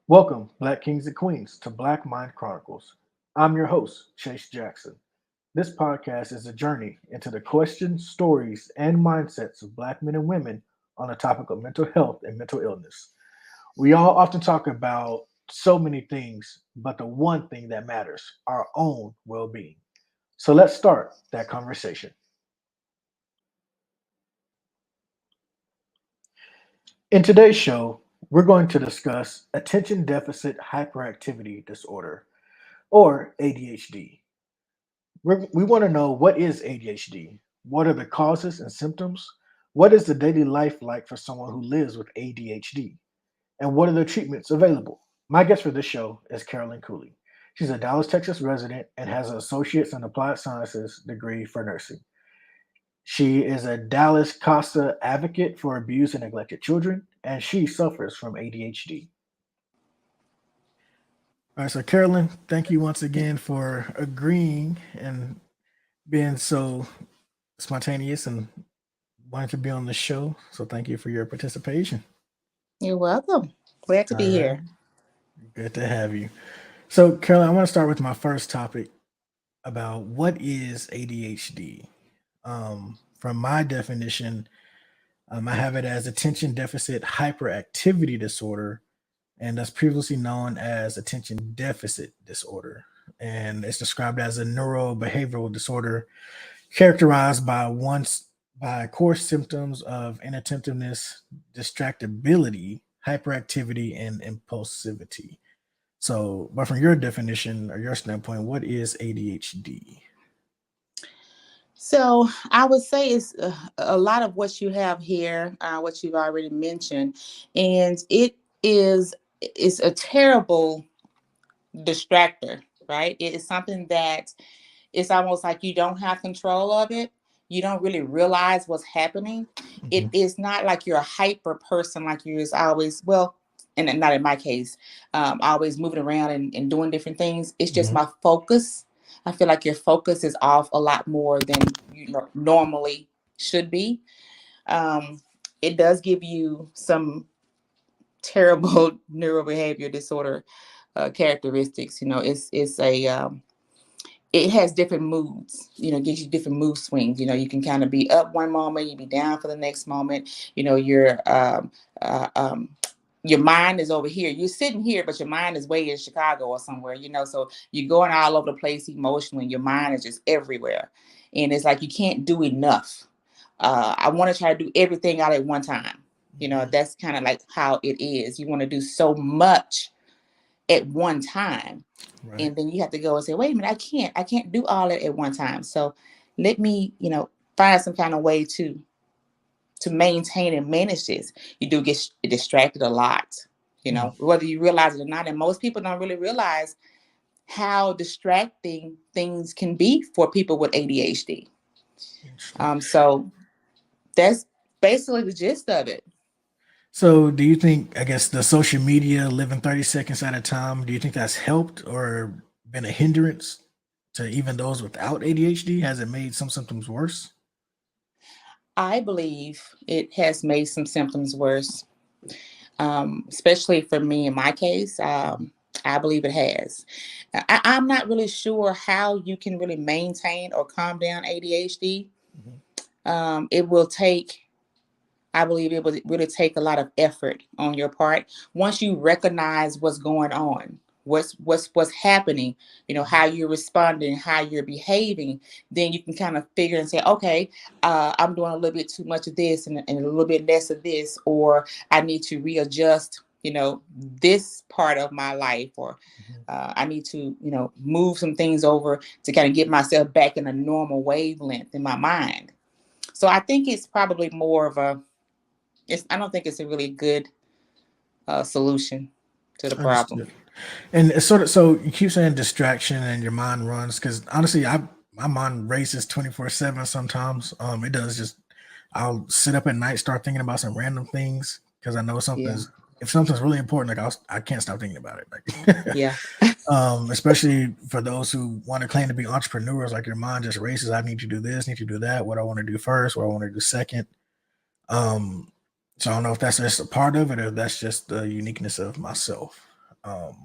Welcome, Black Kings and Queens, to Black Mind Chronicles. I'm your host, Chase Jackson. This podcast is a journey into the questions, stories, and mindsets of Black men and women on the topic of mental health and mental illness. We all often talk about so many things, but the one thing that matters, our own well being. So let's start that conversation. In today's show, we're going to discuss attention deficit hyperactivity disorder, or ADHD. We want to know, what is ADHD? What are the causes and symptoms? What is the daily life like for someone who lives with ADHD? And what are the treatments available? My guest for this show is Carolyn Cooley. She's a Dallas, Texas resident and has an associate's in applied sciences degree for nursing. She is a Dallas CASA Advocate for abused and neglected children, and she suffers from ADHD. All right, so Carolyn, thank you once again for agreeing and being so spontaneous and wanting to be on the show. So thank you for your participation. You're welcome. Glad to All be right, here. good to have you. So, Carolyn, I want to start with my first topic about what is ADHD. From my definition, I have it as attention deficit hyperactivity disorder, and that's previously known as attention deficit disorder. And it's described as a neurobehavioral disorder characterized by core symptoms of inattentiveness, distractibility, hyperactivity, and impulsivity. So, but from your definition or your standpoint, what is ADHD? So I would say it's a lot of what you have here, what you've already mentioned, and it's a terrible distractor, right? It is something that it's almost like you don't have control of it. You don't really realize what's happening. It Mhm. is not like you're a hyper person, like you're just always, well, and not in my case, always moving around and doing different things. It's just Mhm. my focus. I feel like your focus is off a lot more than normally should be. Um, it does give you some terrible neurobehavior disorder characteristics. It's a it has different moods, gives you different mood swings. You can kind of be up one moment, you be down for the next moment. Uh, um, your mind is over here. You're sitting here, but your mind is way in Chicago or somewhere, so you're going all over the place emotionally. Your mind is just everywhere. And it's like you can't do enough. I want to try to do everything out at one time. Mhm. That's kind of like how it is. You want to do so much at one time, Right. and then you have to go and say, wait a minute, I can't do all that at one time. So let me, find some kind of way to maintain and manage this. You do get distracted a lot, Mm. whether you realize it or not. And most people don't really realize how distracting things can be for people with ADHD. Interesting. So that's basically the gist of it. So, do you think, I guess, the social media, living 30 seconds at a time, do you think that's helped or been a hindrance to even those without ADHD? Has it made some symptoms worse? I believe it has made some symptoms worse, especially for me in my case. I believe it has. I'm not really sure how you can really maintain or calm down ADHD. Mhm. It will take, I believe it will really take a lot of effort on your part. Once you recognize what's going on, what's happening, how you're responding, how you're behaving, then you can kind of figure and say, okay, I'm doing a little bit too much of this and a little bit less of this, or I need to readjust, this part of my life, or Mhm. I need to, move some things over to kind of get myself back in a normal wavelength in my mind. So I think it's probably more of a, I don't think it's a really good solution to the problem. Understood. And it's sort of, so you keep saying distraction and your mind runs, because honestly, my mind races 24/7 sometimes. It does just, I'll sit up at night, start thinking about some random things because I know Yeah, something's, if something's really important, like I can't stop thinking about it. Like, yeah, especially for those who want to claim to be entrepreneurs, like your mind just races. I need to do this, need to do that. What I want to do first, what I want to do second. Um, so I don't know if that's just a part of it or that's just the uniqueness of myself. Um,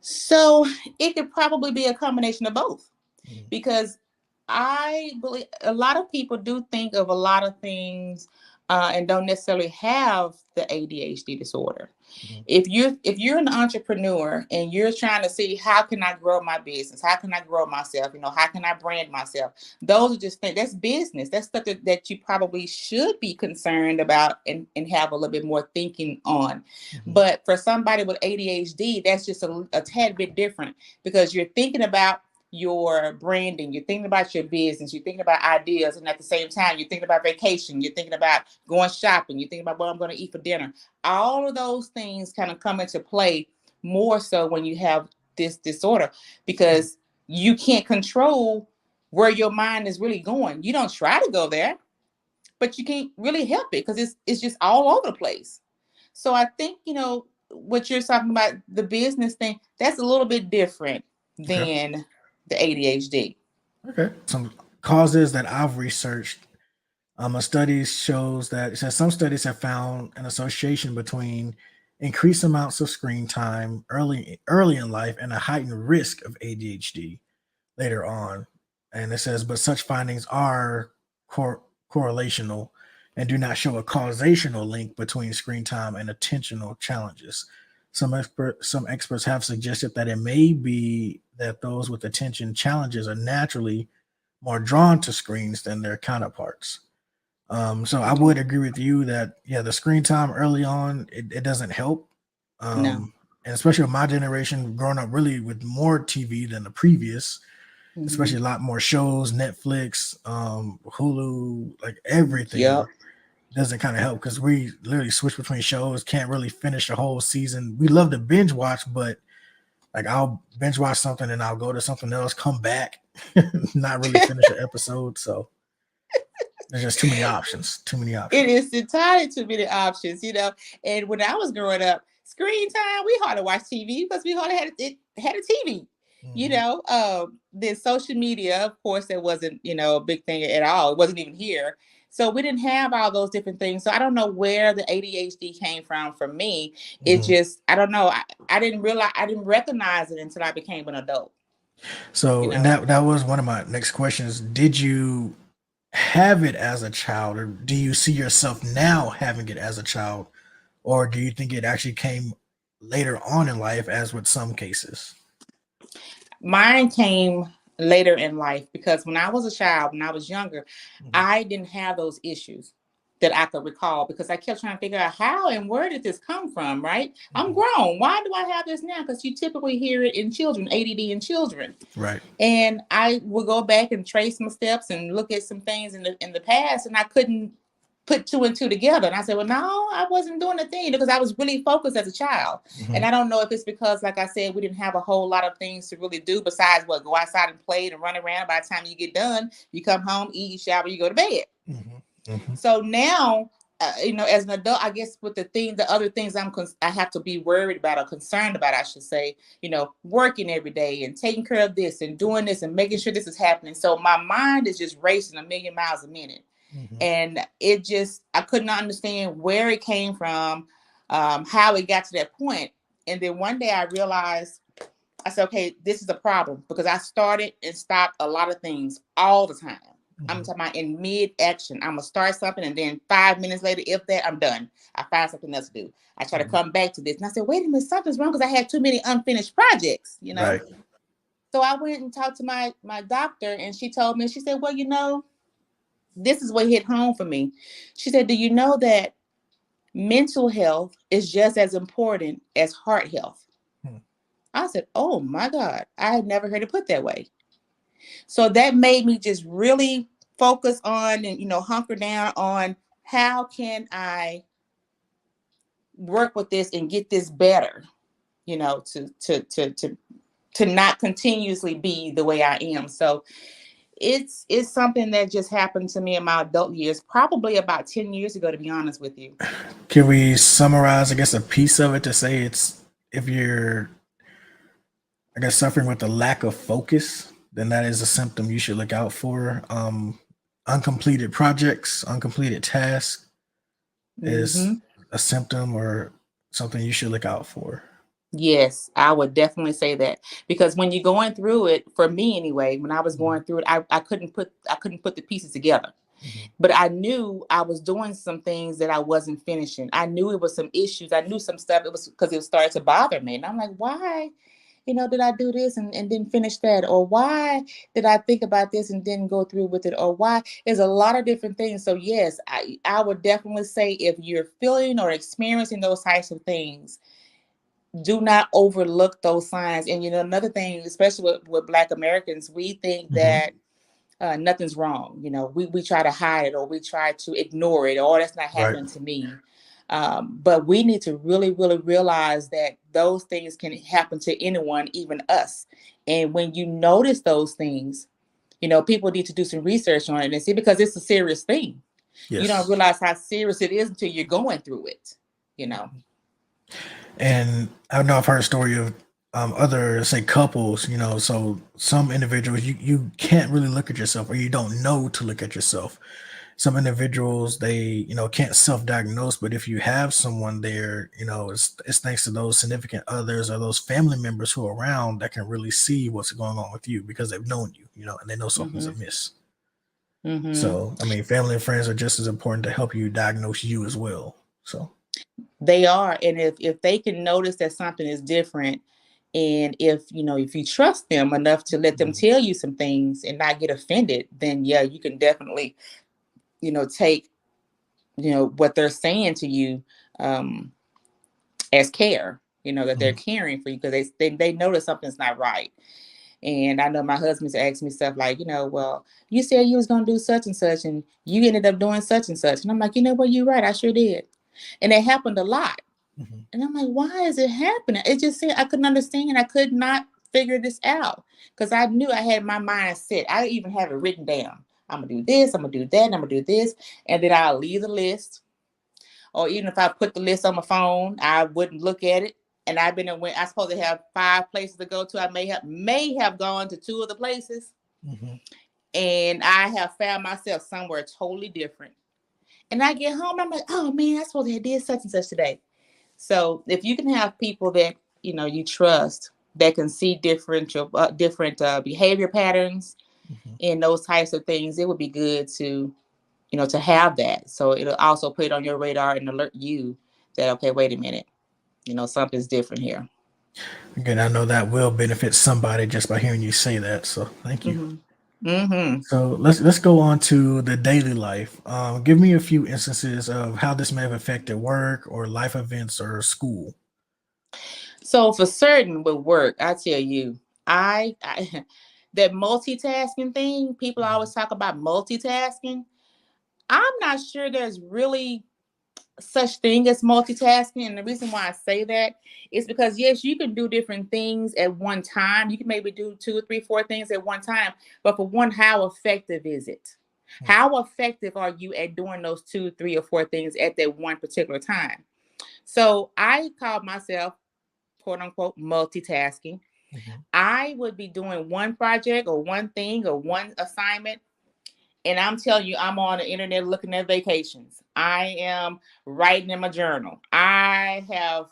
So it could probably be a combination of both, mhm, because I believe a lot of people do think of a lot of things and don't necessarily have the ADHD disorder. mhm, If you're an entrepreneur and you're trying to see how can I grow my business, how can I grow myself, how can I brand myself, those are just things. That's business. That's stuff that you probably should be concerned about and have a little bit more thinking on. mhm. But for somebody with ADHD, that's just a tad bit different, because you're thinking about your branding, you're thinking about your business, you're thinking about ideas, and at the same time you're thinking about vacation, you're thinking about going shopping, you're thinking about what I'm going to eat for dinner. All of those things kind of come into play more so when you have this disorder, because you can't control where your mind is really going. You don't try to go there, but you can't really help it because it's just all over the place. So I think, what you're talking about, the business thing, that's a little bit different Okay. than the ADHD. Okay. Some causes that I've researched. A study shows that it says some studies have found an association between increased amounts of screen time early in life and a heightened risk of ADHD later on. And it says, but such findings are cor- correlational and do not show a causational link between screen time and attentional challenges. Some experts have suggested that it may be that those with attention challenges are naturally more drawn to screens than their counterparts. So I would agree with you that yeah, the screen time early on it doesn't help. No. And especially with my generation growing up really with more TV than the previous, especially Hmm. a lot more shows, Netflix, Hulu, like everything Yep. doesn't kind of help because we literally switch between shows, can't really finish a whole season. We love to binge watch, but like I'll binge watch something and I'll go to something else, come back, not really finish an episode. So there's just too many options. Too many It options. is entirely too many options. And when I was growing up, screen time, we hardly watched TV because we hardly had a TV. Hmm. Then social media, of course, that wasn't a big thing at all. It wasn't even here, so we didn't have all those different things. So I don't know where the ADHD came from. For me, it Hmm. just I don't know. I didn't realize, I didn't recognize it until I became an adult. You So, and know. that was one of my next questions. Did you have it as a child, or do you see yourself now having it as a child, or do you think it actually came later on in life, as with some cases? Mine came later in life, because when I was a child, when I was younger, Mhm, I didn't have those issues that I could recall, because I kept trying to figure out how and where did this come from, right? I'm mhm. grown. Why do I have this now? Because you typically hear it in children, ADD in children. Right. And I would go back and trace my steps and look at some things in the past, and I couldn't put two and two together. And I said, well, no, I wasn't doing the thing, because I was really focused as a child. Hmm. And I don't know if it's because, like I said, we didn't have a whole lot of things to really do besides what, go outside and play and run around. By the time you get done, you come home, eat, you shower, you go to bed. Hmm. Hmm. So now, as an adult, I guess with the other things I have to be worried about or concerned about, I should say, working every day and taking care of this and doing this and making sure this is happening. So my mind is just racing a million miles a minute. Hmm. And I could not understand where it came from, how it got to that point. And then one day I realized, I said, okay, this is a problem, because I started and stopped a lot of things all the time. I'm Hmm. talking about in mid action. I'm gonna start something, and then 5 minutes later, if that, I'm done. I find something else to do. I try to Hmm. come back to this, and I said, wait a minute, something's wrong, because I had too many unfinished projects. Right. So I went and talked to my doctor, and she told me, she said, well, this is what hit home for me. She said, do you know that mental health is just as important as heart health? Hmm. I said, oh my God, I had never heard it put that way. So that made me just really focus on and, hunker down on how can I work with this and get this better, to not continuously be the way I am. So it's something that just happened to me in my adult years, probably about 10 years ago, to be honest with you. Can we summarize, I guess, a piece of it to say it's if you're, I guess, suffering with a lack of focus, then that is a symptom you should look out for. Uncompleted projects, uncompleted tasks is Hmm. a symptom or something you should look out for. Yes, I would definitely say that, because when you're going through it, for me anyway, when I was Mhm. going through it, I couldn't put the pieces together. Mhm. But I knew I was doing some things that I wasn't finishing. I knew it was some issues. I knew some stuff. It was because it started to bother me. And I'm like, why, did I do this and didn't finish that? Or why did I think about this and didn't go through with it? Or why? There's a lot of different things. So yes, I would definitely say if you're feeling or experiencing those types of things, do not overlook those signs. And another thing, especially with Black Americans, we think Mhm. that nothing's wrong. We try to hide it, or we try to ignore it, or that's not Right. happening to me. But we need to really, really realize that those things can happen to anyone, even us. And when you notice those things, people need to do some research on it and see, because it's a serious thing. You don't Yes. realize how serious it is until you're going through it, you know. And I know I've heard a story of other, say, couples, so some individuals, you can't really look at yourself, or you don't know to look at yourself. Some individuals, they, can't self-diagnose, but if you have someone there, it's thanks to those significant others or those family members who are around that can really see what's going on with you because they've known you, and they know something's Hmm. amiss. Hmm. So, I mean, family and friends are just as important to help you diagnose you as well. So, They are. And if they can notice that something is different, and if you trust them enough to let them mhm, tell you some things and not get offended, then yeah, you can definitely, take, what they're saying to you, um, as care, that they're mhm, caring for you, because they know that something's not right. And I know my husband's asked me stuff like, well, you said you was going to do such and such, and you ended up doing such and such. And I'm like, what, you're right, I sure did. And it happened a lot. mhm, And I'm like, why is it happening? It just said I couldn't understand. I could not figure this out, because I knew I had my mind set. I even have it written down. I'm gonna do this. I'm gonna do that. And I'm gonna do this, and then I'll leave the list. Or even if I put the list on my phone, I wouldn't look at it. And I've been when I supposed to have 5 places to go to. I may have gone to 2 of the places, mhm. and I have found myself somewhere totally different. And I get home, I'm like, oh man, I supposed to have did such and such today. So if you can have people that you trust, that can see different behavior patterns Mhm. and those types of things, it would be good to have that. So it'll also put it on your radar and alert you that, okay, wait a minute, something's different here. Again, I know that will benefit somebody just by hearing you say that. So, thank you. Mm-hmm. Mm-hmm. So let's go on to the daily life. Give me a few instances of how this may have affected work or life events or school. So for certain with work, I tell you, I that multitasking thing, people Mhm, always talk about multitasking. I'm not sure there's really such thing as multitasking. And the reason why I say that is because yes, you can do different things at one time. You can maybe do two, three, four things at one time. But for one, how effective is it? mhm, How effective are you at doing those two, three, or four things at that one particular time? So I call myself, quote unquote, multitasking. mhm, I would be doing one project or one thing or one assignment, and I'm telling you, I'm on the internet looking at vacations. I am writing in my journal. I have,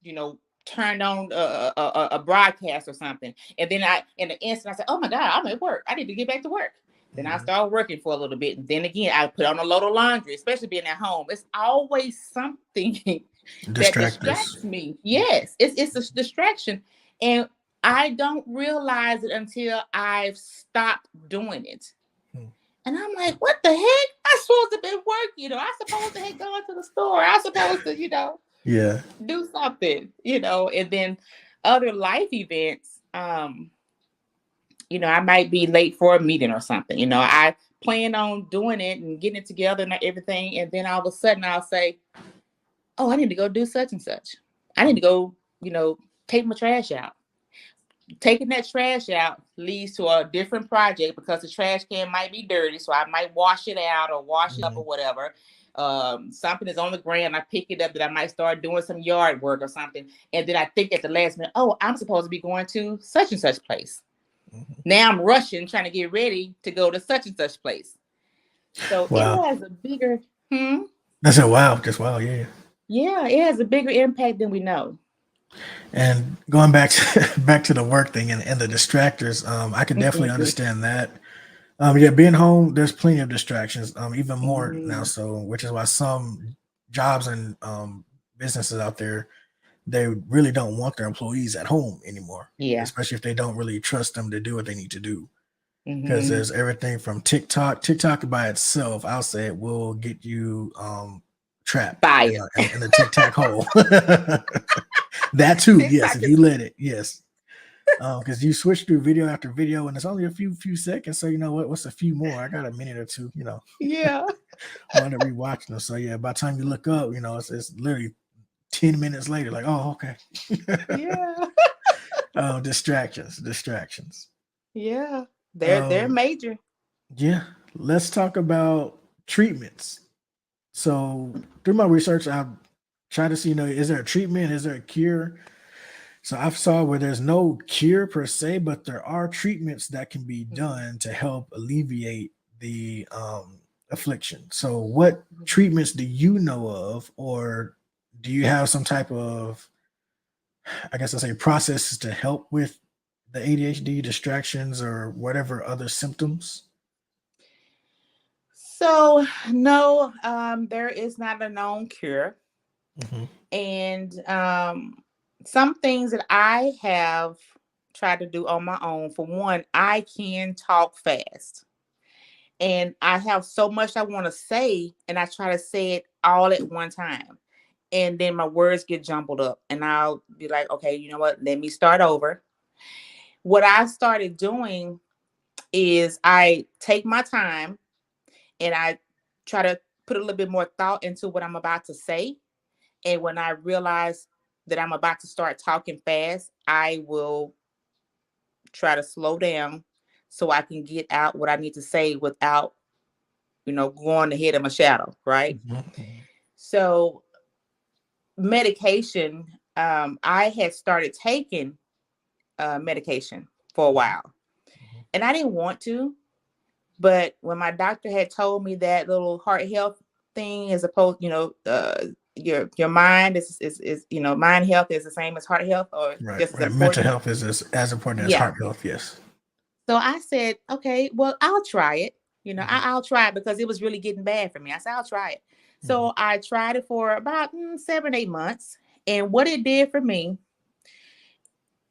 you know, turned on a broadcast or something. And then in the instant, I said, oh my God, I'm at work. I need to get back to work. Then I mhm. start working for a little bit. And then again, I put on a load of laundry, especially being at home. It's always something that Distractors. distracts me. Yes, it's a distraction. And I don't realize it until I've stopped doing it. Hmm. And I'm like, what the heck? I'm supposed to be working, I'm supposed to have gone to the store. I'm supposed to, Yeah. do something, and then other life events, I might be late for a meeting or something. I plan on doing it and getting it together and everything. And then all of a sudden I'll say, oh, I need to go do such and such. I need to go, take my trash out. Taking that trash out leads to a different project because the trash can might be dirty. So I might wash it out or wash it up Mhm, or whatever. Something is on the ground. I pick it up that I might start doing some yard work or something. And then I think at the last minute, oh, I'm supposed to be going to such and such place. mhm. Now I'm rushing, trying to get ready to go to such and such place. So it Wow. has a bigger, hmm, That's a wow. Just wow. Yeah. yeah, it has a bigger impact than we know. And going back to back to the work thing and the distractors, I can definitely understand that. Yeah, being home, there's plenty of distractions, even more now. Mhm. So, which is why some jobs and businesses out there, they really don't want their employees at home anymore, Yeah. especially if they don't really trust them to do what they need to do. Because Mhm. there's everything from TikTok. TikTok by itself, I'll say it will get you trapped in Fired. the TikTok hole. That too, yes. TikTok If is you let it, yes. Because you switch through video after video, and it's only a few seconds. So you know what? What's a few more? I got a minute or two. yeah. Want to rewatch them. So yeah, by the time you look up, it's literally 10 minutes later. Like, oh, okay. Yeah. Distractions. Yeah. They're Um, major. yeah. Let's talk about treatments. So through my research, I've tried to see, is there a treatment? Is there a cure? So I've saw where there's no cure per se, but there are treatments that can be Mhm. done to help alleviate the affliction. So what treatments do you know of, or do you have some type of, I guess I say, processes to help with the ADHD distractions or whatever other symptoms? So no, there is not a known cure. Hmm. And some things that I have tried to do on my own. For one, I can talk fast. And I have so much I want to say, and I try to say it all at one time. And then my words get jumbled up, and I'll be like, okay, you know what? Let me start over. What I started doing is I take my time and I try to put a little bit more thought into what I'm about to say. And when I realize that I'm about to start talking fast, I will try to slow down so I can get out what I need to say without, going ahead of my shadow, right? Hmm. So medication, I had started taking medication for a while, and I didn't want to. But when my doctor had told me that little heart health thing is opposed, your mind is mind health is the same as heart health or Right, just as right. Mental important. health is as important as Yeah. heart health. Yes. So I said, okay, well, I'll try it. Hmm. I'll try it because it was really getting bad for me. I said, I'll try it. Hmm. So I tried it for about 7, 8 months. And what it did for me,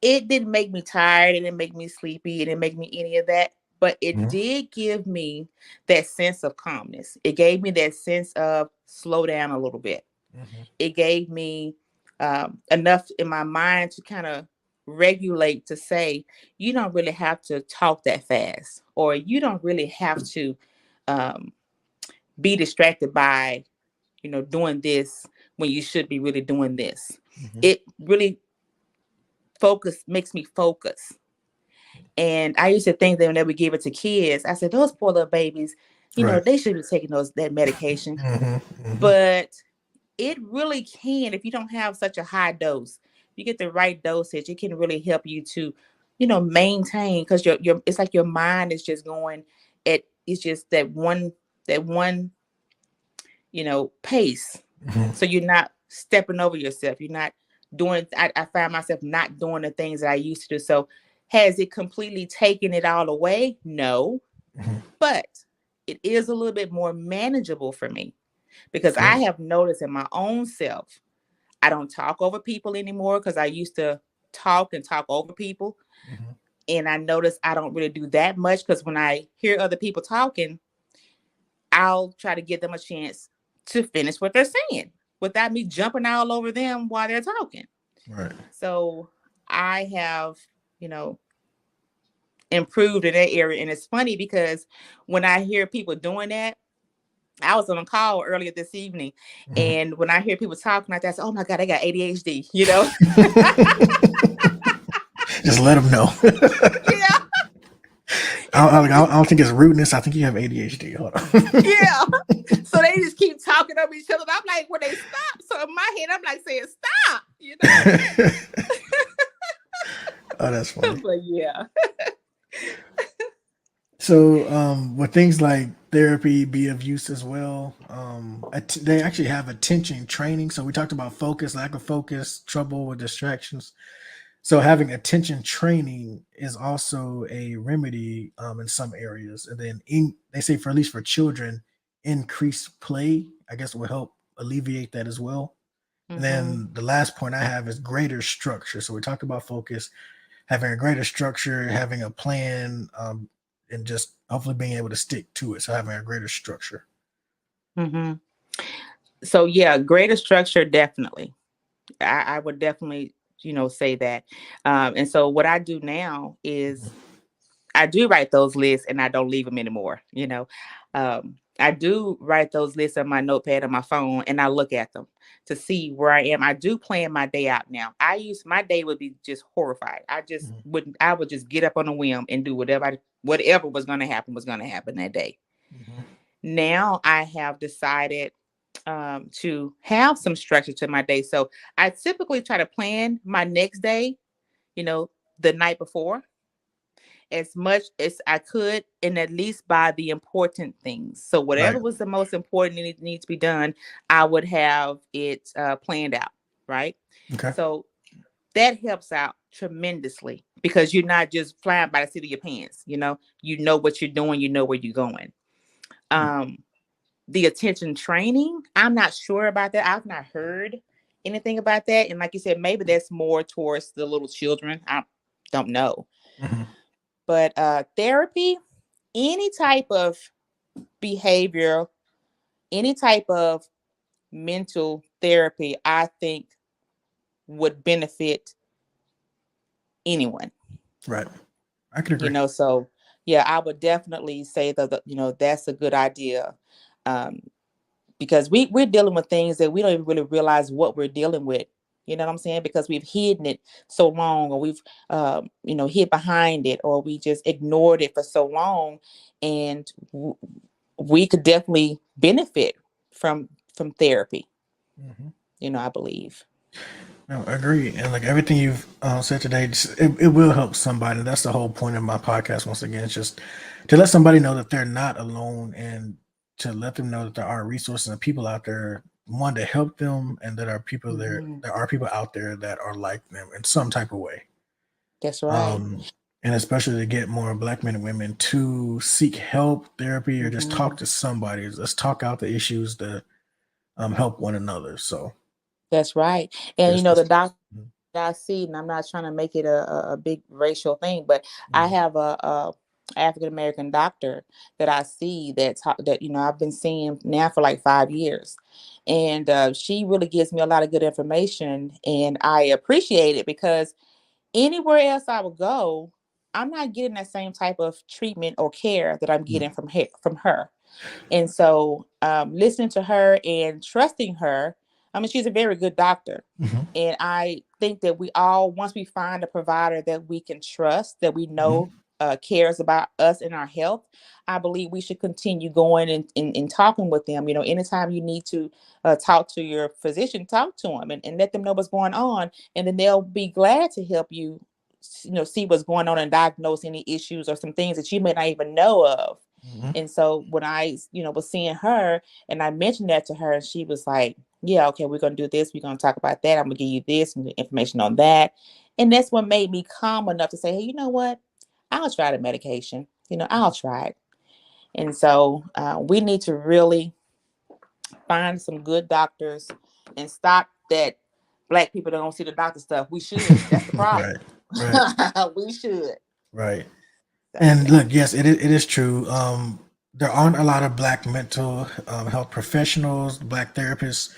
it didn't make me tired. It didn't make me sleepy. It didn't make me any of that. But it Hmm. did give me that sense of calmness. It gave me that sense of slow down a little bit. Hmm. It gave me enough in my mind to kind of regulate to say, you don't really have to talk that fast, or you don't really have to um, be distracted by, doing this when you should be really doing this. Hmm. It really makes me focus. And I used to think that when they would give it to kids, I said, those poor little babies, Right. they should be taking that medication. Hmm. Hmm. But it really can, if you don't have such a high dose, you get the right dosage, it can really help you to, maintain, because your it's like your mind is just going it's just that one pace. Hmm. So you're not stepping over yourself. You're not doing I find myself not doing the things that I used to do. So has it completely taken it all away? No. Hmm. But it is a little bit more manageable for me because I Good. have noticed in my own self, I don't talk over people anymore because I used to talk over people. Hmm. And I notice I don't really do that much because when I hear other people talking, I'll try to give them a chance to finish what they're saying without me jumping all over them while they're talking. Right. So I have, you know, improved in that area. And it's funny because when I hear people doing that, I was on a call earlier this evening, Hmm. and when I hear people talking like that, I say, "Oh my God, they got ADHD," you know? Just let them know. Yeah, and I they just don't think it's rudeness. I think you have ADHD. Hold on. yeah. So they just keep talking over each other. And I'm like, when they stop. So in my head, I'm like saying, "Stop," you know? Oh, that's funny. But yeah. So, with things like therapy be of use as well. They actually have attention training. So we talked about focus, lack of focus, trouble with distractions. So having attention training is also a remedy in some areas. And then they say for at least for children, increased play, I guess will help alleviate that as well. And Mm-hmm. then the last point I have is greater structure. So we talked about focus, having a greater structure, having a plan, and just hopefully being able to stick to it. So having a greater structure. Mm-hmm. So yeah, greater structure, definitely. I would definitely, say that. And so what I do now is I do write those lists and I don't leave them anymore. I do write those lists on my notepad on my phone and I look at them to see where I am. I do plan my day out now. My day would be just horrified. Mhm. I would just get up on a whim and do whatever was going to happen that day. Mhm. Now I have decided to have some structure to my day. So I typically try to plan my next day, you know, the night before as much as I could, and at least by the important things. So whatever Right. was the most important and it needs to be done, I would have it planned out, right? Okay. So that helps out tremendously because you're not just flying by the seat of your pants. You know what you're doing, you know where you're going. Mm. Um, the attention training, I'm not sure about that. I've not heard anything about that. And like you said, maybe that's more towards the little children. I don't know. Mhm. But therapy, any type of behavior, any type of mental therapy, I think would benefit anyone. Right. I can agree. So yeah, I would definitely say that that's a good idea. Um, because we're dealing with things that we don't even really realize what we're dealing with. You know what I'm saying? Because we've hidden it so long, or we've hid behind it, or we just ignored it for so long, and we could definitely benefit from therapy. Mhm. I believe. No, I agree. And like everything you've said today, it will help somebody. That's the whole point of my podcast. Once again, it's just to let somebody know that they're not alone and to let them know that there are resources and people out there, one to help them, and that are people there. Hmm. There are people out there that are like them in some type of way. That's right. Um, and especially to get more Black men and women to seek help, therapy, or just Hmm. talk to somebody. Let's talk out the issues to help one another. So That's right. And yes, the that's. doctor Mhm. I see, and I'm not trying to make it a big racial thing, but I Mhm. have a African American doctor that I see that I've been seeing now for like 5 years, and she really gives me a lot of good information, and I appreciate it because anywhere else I would go, I'm not getting that same type of treatment or care that I'm getting from her. And so, listening to her and trusting her, I mean, she's a very good doctor. Mhm. And I think that once we find a provider that we can trust, that we Mhm. know cares about us and our health, I believe we should continue going and talking with them. Anytime you need to talk to your physician, talk to them and let them know what's going on. And then they'll be glad to help you, see what's going on and diagnose any issues or some things that you may not even know of. Mhm. And so when I, was seeing her and I mentioned that to her, and she was like, yeah, okay, we're going to do this. We're going to talk about that. I'm going to give you this and the information on that. And that's what made me calm enough to say, hey, you know what? I'll try the medication. I'll try it. And so we need to really find some good doctors and stop that Black people don't see the doctor stuff. We should. That's the Right. problem. Right. We should. Right. So, And yeah. look, yes, it is true. There aren't a lot of Black mental health professionals, Black therapists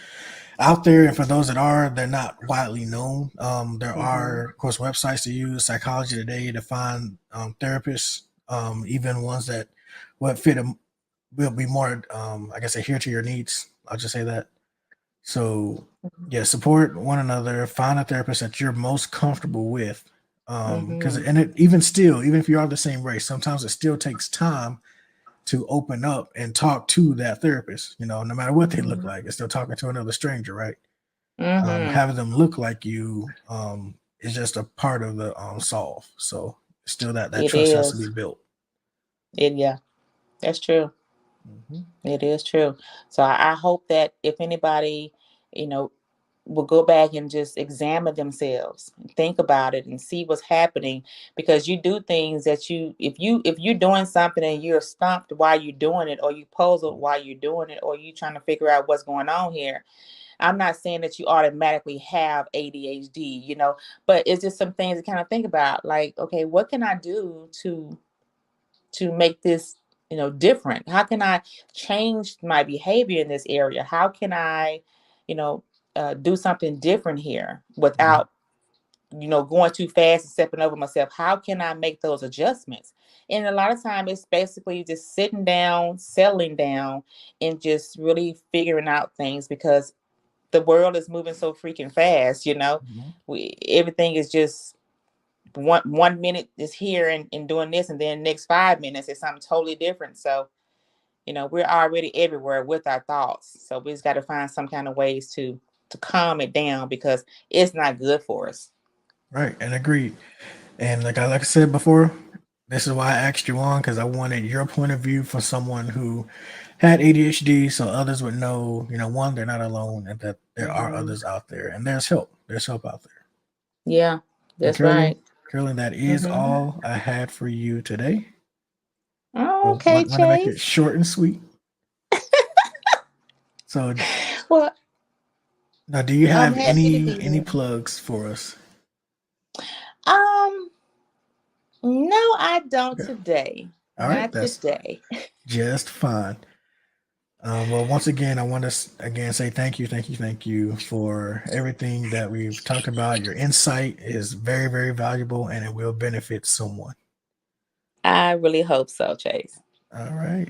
out there, and for those that are, they're not widely known. There Mm-hmm. are, of course, websites to use, Psychology Today, to find therapists, even ones that would will be more, I guess, adhere to your needs. I'll just say that. So, yeah, support one another. Find a therapist that you're most comfortable with. Because Mm-hmm. and it even still, even if you are the same race, sometimes it still takes time to open up and talk to that therapist. No matter what they look Mm-hmm. like, it's still talking to another stranger, right? Mm-hmm. Having them look like you is just a part of the solve. So still that It trust has to be is. built. Yeah, that's true. Mhm. It is true. So I hope that if anybody, you know, will go back and just examine themselves and think about it and see what's happening, because you do things that if you're doing something and you're stumped while you're doing it, or you puzzled while you're doing it, or you trying to figure out what's going on here. I'm not saying that you automatically have ADHD, but it's just some things to kind of think about, like, okay, what can I do to make this different? How can I change my behavior in this area? How can I you know do something different here Mhm. without going too fast and stepping over myself? How can I make those adjustments? And a lot of time it's basically just sitting down, settling down, and just really figuring out things, because the world is moving so freaking fast. Mhm. Everything is just one minute is here and doing this, and then next 5 minutes is something totally different. So we're already everywhere with our thoughts, so we just got to find some kind of ways to calm it down, because it's not good for us. Right, and agreed. And like I said before, this is why I asked you on, because I wanted your point of view for someone who had ADHD, so others would know, one, they're not alone, and that there are Hmm. others out there, and there's help. There's help out there. Yeah, And that's right. Carolyn, that is Hmm. all I had for you today. Oh, So okay, want to make it Chase. short and sweet. So Well, now, do you I'm have happy to any be any here. plugs for us? um no, I don't Okay. today. All right, Not that's today. just fine. Well, once again, I want to again say thank you, thank you, thank you for everything that we've talked about. Your insight is very, very valuable, and it will benefit someone. I really hope so, Chase. All right.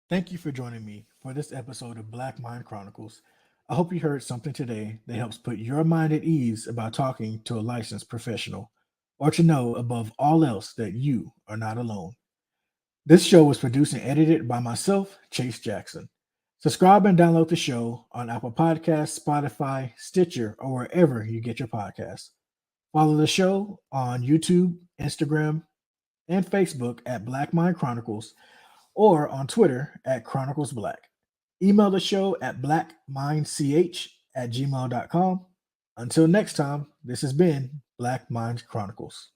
Thank you for joining me for this episode of Black Mind Chronicles. I hope you heard something today that helps put your mind at ease about talking to a licensed professional, or to know above all else that you are not alone. This show was produced and edited by myself, Chase Jackson. Subscribe and download the show on Apple Podcasts, Spotify, Stitcher, or wherever you get your podcasts. Follow the show on YouTube, Instagram, and Facebook at Black Mind Chronicles, or on Twitter at Chronicles Black. Email the show at blackmindch@gmail.com. Until next time, this has been Black Mind Chronicles.